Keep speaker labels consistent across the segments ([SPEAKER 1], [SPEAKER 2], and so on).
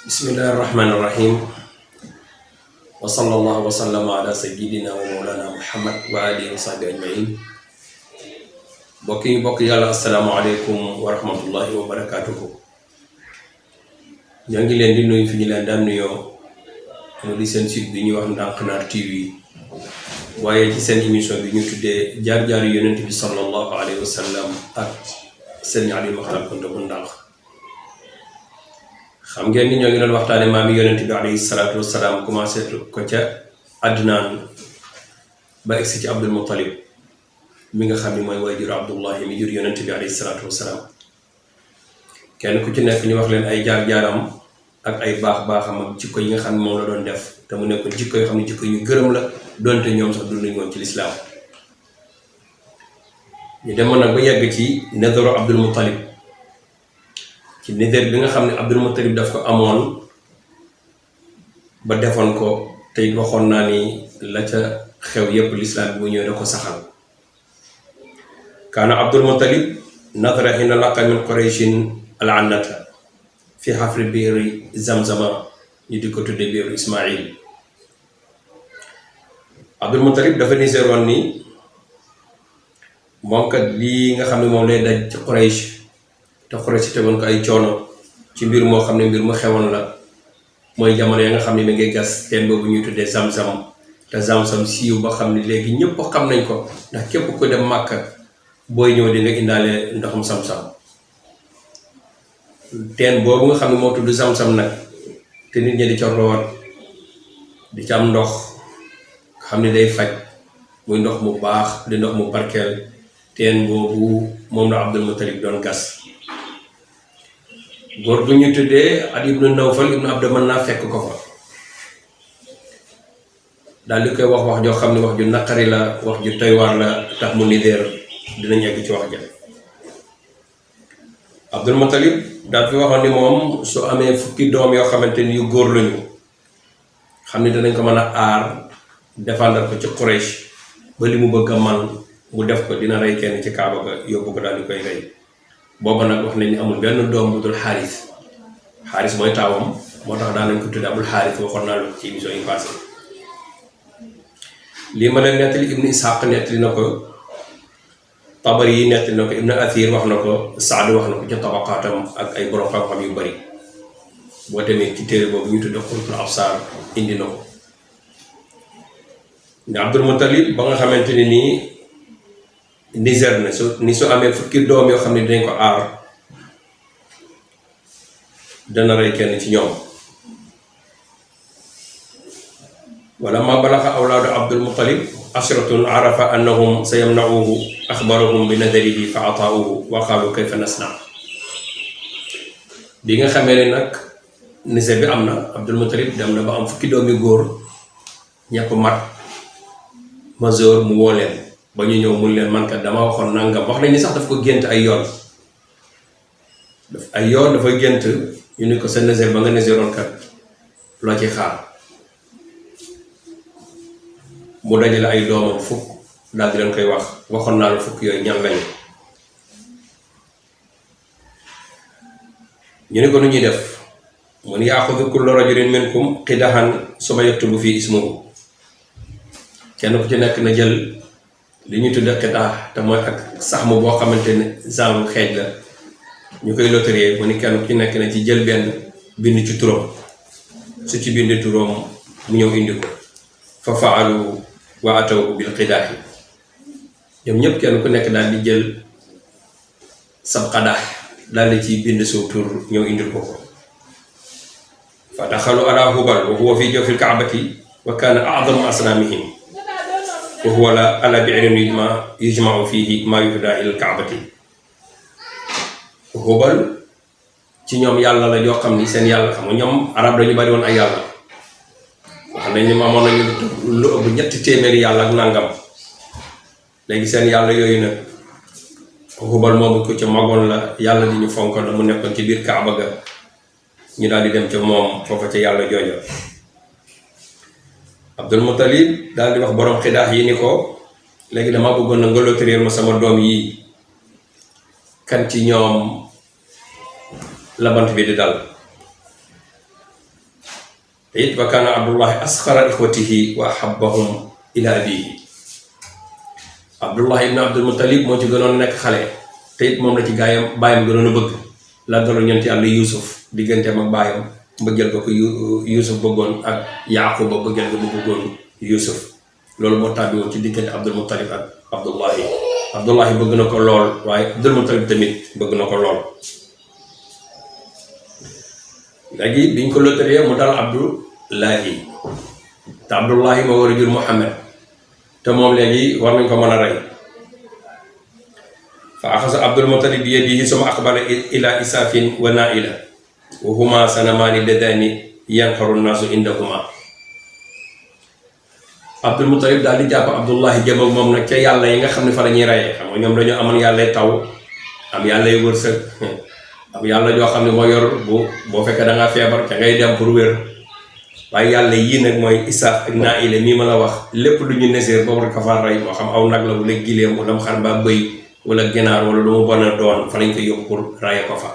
[SPEAKER 1] Bismillahirrahmanirrahim. Wa sallallahu wa sallama ala sayyidina wa mawlana Muhammad wa alihi wa sahbihi ajmain. Bokk yàlla asalaamaaleykum wa rahmatullahi wa barakatuhu. ñoo ngi leen di nuyu fi ñu leen daan nuyoo mu di seen site bi ñuy wax Ndanknar TV waaye ci seen émission bi ñu tuddee jaar-jaaru yonent bi sallallahu alayhi wa sallam ak Serigne Aliou Makhtar Kounta bu Ndank. xam ngeen ni ñoo ngi doon waxtaane maami yonent bi alayhi salaatu wasalaam commencé ko ca Adnaan ba egsi ci Abdul Muttalib mi nga xam ni mooy waajur Abdullahi mi jur yonent bi alayhi salaatu wasalaam. kenn ku ci nekk ñu wax leen ay jaar-jaaram ak ay baax-baaxam ak jikko yi nga xam ne moom la doon def te mu nekkoon jikko yoo xam ne jikko ñu gërëm la doonte ñoom sax dunduñu woon ci lislaam. ñu demoon nag ba yegg ci nedaru Abdul Muttalib ci nidér bi nga xam ne Abdul Muttalib daf ko amoon ba defoon ko tey waxoon naa ni la ca xew yépp lislaam bi bu ñëwee da ko saxal. kaana Abdul Muttalib nadara hina laqa min Qurayshin al-annata fi xafri biiri zamzama ñu di ko tudde biiru Ismaïl. Abdul Muttalib dafa niseeroon ni moom kat lii nga xam ne moom lay daj ci Quraysh te Quraysh tegoon ko ay coono ci mbir moo xam ne mbir mu xewoon la mooy jamono ya nga xam ne mi ngay gas teen boobu ñuy tuddee Zamzam te Zamzam siiw ba xam ne léegi ñëpp xam nañ ko ndax képp ko dem Màkka booy ñëw di nga indaale ndoxum Zamzam. teen boobu nga xam ne moo tudd Zamzam nag te nit ñi di ca root di ca am ndox nga xam ne day faj muy ndox mu baax di ndox mu barkeel teen boobu moom la Abdul Muttalib doon gas. góor bu ñu tuddee Adi ibnu Nawfal ibnu Abd Manaf fekk ko fa daal di koy wax joo xam ne wax ju naqari la wax ju toywaar la tax mu nidéer dinañ yegg ci wax ja. Abdul Muttalib daal fi waxoon ni moom su amee fukki doom yoo xamante ni yu góor lañu xam ne danañ ko mën a aar défendre ko ci Quraysh ba li mu bëgg a man mu def ko dina rey kenn ci Kaaba ga yóbbu ko daal di koy rey. booba nag wax nañ ni amul benn doom bu dul xaaris mooy taawam moo tax daan nañ ko tudde abul xaaris waxoon naa la ci émission yi passé. lii ma leen nettali ibnu Ishaq nettali na ko, Tabari yi nettali na ko, ibnu Athir wax na ko, Saad wax na ko ca tabaqaatam ak ay borom xam-xam yu bari. boo demee ci téere boobu ñu tudde Xultul Absaar indi na ko. ne Abdul Muttalib ba nga xamante ni nii Niger na su amee fukki doom yoo xam ne dinañ ko aar dana rey kenn ci ñoom. wala ma balaxa awlaadu Abdul Muttalib ashratun arafa annahum sa yamnauhu axbarahum bi nadarihi fa ataauhu wa qaalu kayfa nasna. bi nga xamee ne nag Niger bi am na Abdul Muttalib dem na ba am fukki doom yu góor ñepp mat majeur mu woo leen ba ñu ñëw mun leen man kat dama waxoon nangam wax nañ ni sax daf ko gént ay yoon dafa gént ñu ni ko sa Niger ba nga Nigeroon kat loo ci xaar mu dajale ay doomam fukk daal di leen koy waxoon naa la fukk yooyu ñan lañu. ñu ni ko nu ñuy def mu ni yaaxudu kullu rajulin minkum qidahan suma yaktubu fii ismuhu kenn ku ci nekk na jël li ñu tudd xidaa te mooy ak saxmu boo xamante ne genre xeej la ñu koy loterie mu ni kenn ku ci nekk na ci jël benn bind ci turam su ci bind turam mu ñëw indi ko fa faalu wa ataw bil xidaa yi ñoom ñëpp kenn ku nekk daal di jël sab xadaa daal di ci bind suw tur ñëw indil ko ko. fa daxalu ala hubal wa huwa fi jawfil kaabati wa kaana a'zamu asnaamihim wa huwa ala bi'rin yujma'u fihi ma yuhda ila al-ka'bati. Hubal ci ñoom yàlla la yoo xam ni seen yàlla xam nga ñoom arab dañu bari woon ay yàlla wax nañ ni amoon nañu lu ëpp 300 yàlla ak nangam léegi seen yàlla yooyu nag Hubal moomu ko ca magoon la yàlla di ñu fonkoon la mu nekkoon ci biir Kaaba ga ñu daal di dem ca moom foofa ca yàlla jooja. Abdul Muttalib daal di wax borom xidaax yi ni ko léegi dama bëggoon na nga loterie ma sama doom yi kan ci ñoom la bant bi di dal. it wa kaana Abdullahi asxara ixwatihi wa ahabbahum ila abihi. Abdullahi ibn Abdul Muttalib moo ci gënoon nekk xale te it moom la ci gaayam baayam gënoon a bëgg la dolo ñeenti yàlla Yuusuf digganteem ak baayam mbëggeel ko Yuusuf bëggoon ak Yaaquba bëggeel ko bu bëggoon Yuusuf loolu moo tàbbi woon ci diggante Abdul Muttalib ak Abdullahi bëgg na ko lool waaye Abdul Muttalib tamit bëgg na ko lool. léegi biñ ko loteree mu dal Abdullahi te Abdullahi moo war a jur Muhammad te moom léegi war nañ ko mën a rey. fa axasa Abdul Muttalib bi yadihi summa aqbala ila Isaafin wa Naa'ila wa huma sanamaani ladaani yanxaru nnaasu indahuma. Abdul Muttalib daal di jàpp Abdullahi jëm ak moom nag ca yàlla yi nga xam ne fa la ñuy reyee. xam nga ñoom dañoo amoon yàllay taw am yàllay wërsëg am yàlla joo xam ne moo yor boo fekkee da ngaa feebar ca ngay dem pour wér waaye yàlla yii nag mooy Isaaf ak Naa'ila mii ma la wax lépp lu ñu neseer boobu rek ka faa rey moo xam aw nag la wala gileem wala xar mbaa bëy wala ginaar wala lu mu bon a doon fa lañ koy yóbbu pour raye ko fa.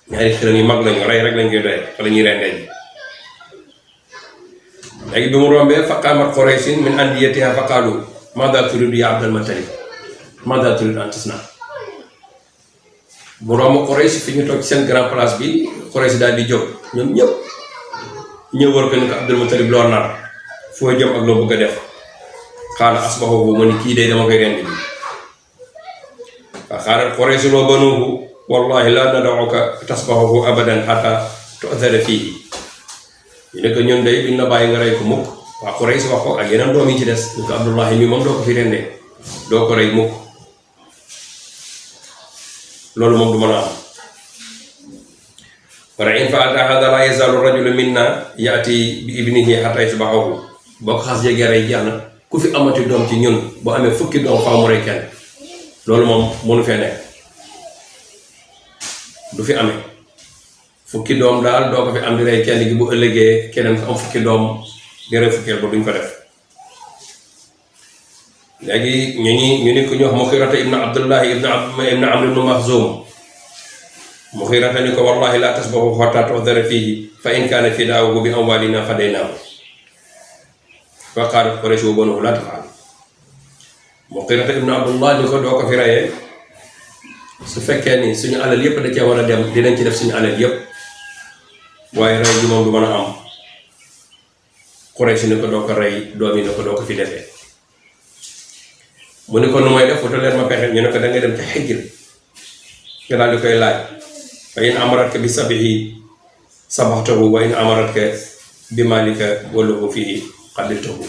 [SPEAKER 1] ñaari xërëm yu mag lañu rey rek lañ koy doyee fa la ñuy rendee ji. léegi bi mu rombee fa qaamat Qurayshin min andiyatiha fa qaalu maadaa turiidu yaa Abdal Muttalib maadaa turiidu an tasnaa. mu romb Quraysh fi ñu toog seen grand place bi Quraysh daal di jóg ñoom ñëpp ñëw war ko ni ko Abdul Muttalib loo nar foo jëm ak loo bëgg a def. qaala asbahuhu mu ni kii de dama koy rendi bi. fa qaalat Quraysh wa banuuhu wallahi laa nada'uka tasbahuhu abadan hatta tu'thara fiihi. ñu ne ko ñun de duñ la bàyyi nga rey ko mukk. waa Quraysh wax ko ak yeneen doom yi ci des ñu ko Abdullahi mi moom doo ko fi rendee doo ko rey mukk loolu moom du mën a am. wala in fa'alta haadha laa yazaalu rajulu minna ya'ti bi ibnihi hatta yasbahahu. boo ko xas jege rey jeex na ku fi amati doom ci ñun boo amee fukki doom faaw mu rey kenn loolu moom mënu fee nekk du fi amee. fukki doom daal doo ko fi am di rey kenn gi bu ëllëgee keneen ko am fukki doom di rey fukkeel ba duñ ko def. léegi ñu ni ko ñu wax Muxirata ibn Abdullahi ibn Amr ibn Maxzum. Muxirata ni ko wallahi laa tasbahu hattaa tu'thara fiihi fa in kaana fidaa'uhu bi amwaalinaa fadaynaahu. fa qaalat Quraysh wa banuuhu laa taf'al. Muxirata ibn Abdullah ni ko doo ko fi reyee su fekkee ni suñu alal yëpp da cee war a dem dinañ ci def suñu alal yëpp waaye rey bi moom du mën a am. Quraysh ni ko doo ko rey doom yi ni ko doo ko fi defee. mu ni ko nu may def wutal leen ma pexe ñu ne ko da ngay dem ci Hijr nga daal di koy laaj. fa in amaratka bi sabihi sabaxtahu wa in amaratka bi malika walahu fihi qabiltahu.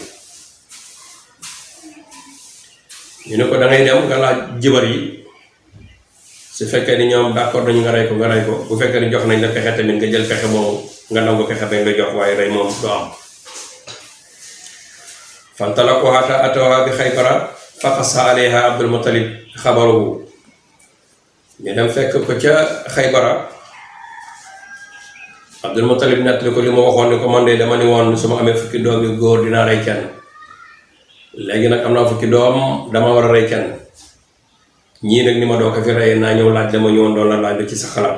[SPEAKER 1] ñu ne ko da ngay dem nga laaj jibar yi su fekkee ni ñoom d'accord nañu nga rey ko bu fekkee ni jox nañ la pexe tamit nga jël pexe moomu nga nangu pexe ba nga jox waaye rey moom du am. fantalaqu hattaa atawhaa bi Xaybara fa qassa alayha Abdul Muttalib xabaruhu. ñu dem fekk ko ca Xaybara Abdul Muttalib nettali ko li ma waxoon ne ko man de dama ni woon su ma amee fukki doom yu góor dinaa rey kenn léegi nag am naa fukki doom dama war a rey kenn ñii nag ni ma doo ko fi rey naa ñëw laaj dama ñëwoon doon la laaj ci sa xalaat.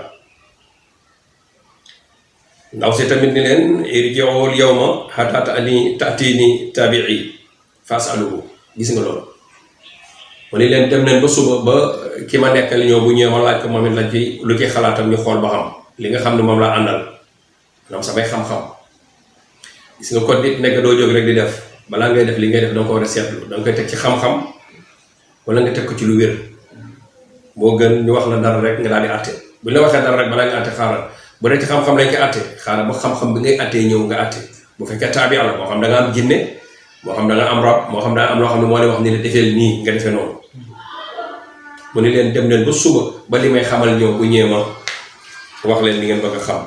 [SPEAKER 1] ndaw si tamit ni leen irji'u al-yawma hattaa ta'tiini taabi'i fas'aluhu. gis nga loolu mu ni leen dem nañ ba suba ba ki ma nekkal ñëw bu ñëwee ma laaj ko moom it laaj ci lu ci xalaatam ñu xool ba xam li nga xam ne moom laa àndal maanaam samay xam-xam. gis nga ko nit nekk doo jóg rek di def balaa ngay def li ngay def danga ko war a seetlu danga koy teg ci xam-xam wala nga teg ko ci lu wér moo gën ñu wax la dara rek nga daal di àtte bu ñu la waxee dara rek balaa nga àtte xaaral bu dee ci xam-xam lañ koy àtte xaaral ba xam-xam bi ngay àttee ñëw nga àtte. bu fekkee taabi la moo xam da nga am jinne moo xam da nga am rab moo xam da nga am loo xam ne moo lay wax ni la defeel nii nga defee noonu. mu ni leen dem leen ba suba ba li may xamal ñëw bu ñëwee ma wax leen li ngeen bëgg a xam.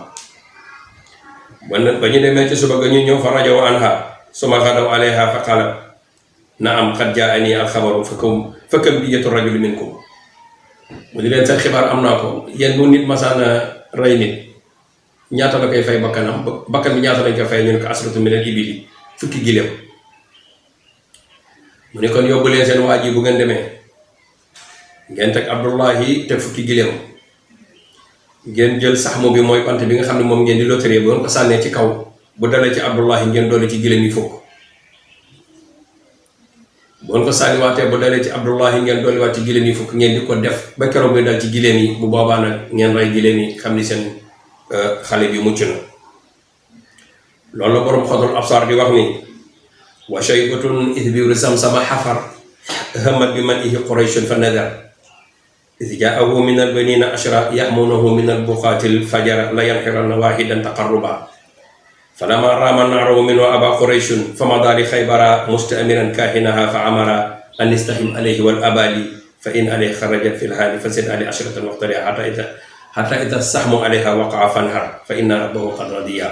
[SPEAKER 1] ba ñu demee ci suba ga ñu ñëw fa rajaw anha summa ghadaw alayha fa qalat naam qad jaa'ani al-khabaru fa kam diyyatu rajuli minkum. mu ni leen seen xibaar am naa ko yéen bu nit masaana rey nit ñaata la koy fay bakkanam bakkan bi ñaata lañ koy fay ñu ne ko asratu min al-ibili fukki gileem. mu ne kon yóbbu leen seen waa ji bu ngeen demee ngeen teg Abdullahi teg fukki gileem ngeen jël saxmu bi mooy bant bi nga xam ne moom ngeen di loterie bu ngeen ko sànnee ci kaw bu dalee ci Abdullahi ngeen dolli ci giléem yi fukk bu ngeen ko sànniwaatee bu dalee ci Abdullahi ngeen dolliwaat ci giléem yi fukk ngeen di ko def ba keroog muy dal ci giléem yi bu boobaa nag ngeen rey giléem yi xam ni seen xale bi mucc na. loolu la borom Xatul Absar di wax ni wa shaybatun idbiru samsama xafar hamat bi man ihi qurayshun fa nadar إذ جاءه من البنين أشرا يأمونه من البقات الفجر لا ينحرن واحدا تقربا فلما رام النار منه أبا قريش فمضى لخيبر مستأمرا كاهنها فعمر أن يستحم عليه والأبالي فإن عليه خرجت في الحال فزد عليه عشرة واقترع حتى إذا السهم عليها وقع فانهر فإن ربه قد رضيا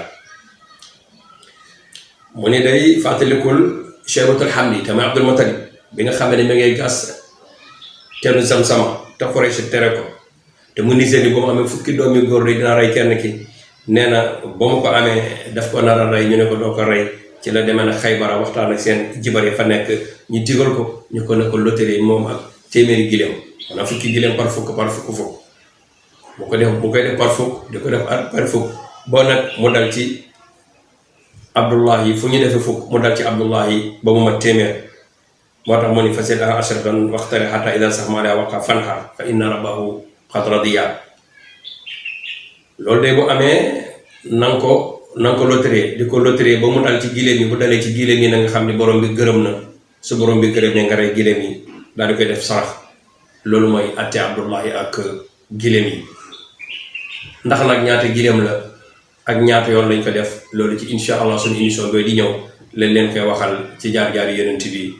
[SPEAKER 1] mu ni day fàttalikul Cheybatul Hamli te mooy Abdul Mutalib bi nga xam ne mi ngay gas teenu Zamzam te Quraysh tere ko te mu nisee ni bu mu amee fukki doomi góor yi dina rey kenn ki nee na ba mu ko amee daf ko nar a rey ñu ne ko doo ko rey ci la demee nag Xaybara waxtaan ak seen jibar yi fa nekk ñu digal ko ñu ko ne ko loterie moom ak téeméeri giléem maanaam fukki giléem par fukk bu koy def par fukk di ko def par fukk boo nag mu dal ci Abdullahi fu ñu defee fukk mu dal ci Abdullahi ba mu mat téeméer moo tax mu ni fasid ashratan waxtari xata ida sax ma laa waqa fanxar fa inna rabbahu qad radiya loolu de bu amee nanga ko loterie di ko loterie ba mu dal ci giléem yi bu dalee ci giléem yi na nga xam ni borom bi gërëm na su borom bi gërëm ne nga rey giléem yi daal di koy def sarax loolu mooy atte Abdullahi ak giléem yi ndax nag ñaata giléem la ak ñaata yoon lañ ko def loolu ci insha allah suñu émission booy di ñëw leen koy waxal ci jaar-jaari yonent bi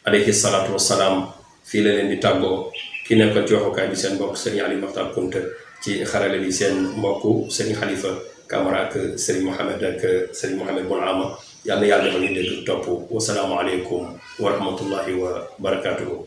[SPEAKER 1] alayhi salaatu wassalaam fii la leen di tàggoo ki nekkoon ci waxukaay bi seen mbokk Serigne Ali Makhtar Kounta ci xarale bi seen mbokk Serigne Khalifa Camara ak Serigne Mohamed ak Serigne Mohamed Boun Ama yàlla yàlla dafa ñu dégg topp wasalaamu aleykum wa rahmatullahi wa barakatuhu